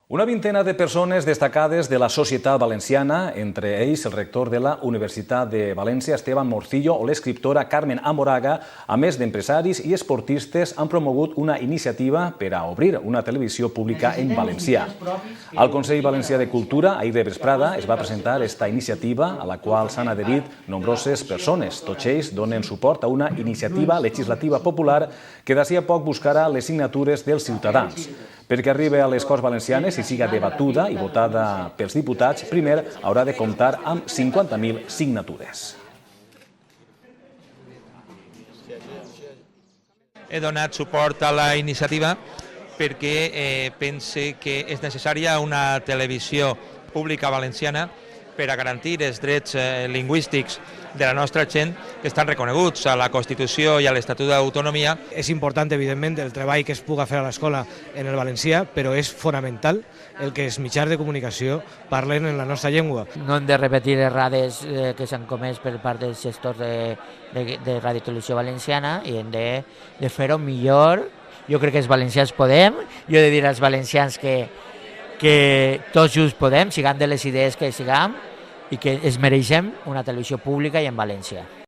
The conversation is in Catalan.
Una vintena de persones destacades de la societat valenciana, entre ells el rector de la Universitat de València, Esteban Morcillo, o l'escriptora Carmen Amoraga, a més d'empresaris i esportistes, han promogut una iniciativa per a obrir una televisió pública en valencià. Al Consell Valencià de Cultura, ahir de vesprada, es va presentar esta iniciativa, a la qual s'han adherit nombroses persones. Tots ells donen suport a una iniciativa legislativa popular que d'ací a poc buscarà les signatures dels ciutadans. Perquè arribi a les Corts Valencianes i siga debatuda i votada pels diputats, primer haurà de comptar amb 50.000 signatures. He donat suport a la iniciativa perquè pense que és necessària una televisió pública valenciana per a garantir els drets lingüístics de la nostra gent que estan reconeguts a la Constitució i a l'Estatut d'Autonomia. És important, evidentment, el treball que es puga fer a l'escola en el valencià, però és fonamental el que els mitjans de comunicació parlen en la nostra llengua. No hem de repetir errades que s'han comès per part dels gestors de Ràdio i Televisió Valenciana i hem de fer-ho millor. Jo crec que els valencians podem, jo he de dir als valencians que tots junts podem, siguem de les idees que siguem i que es mereixem una televisió pública i en València.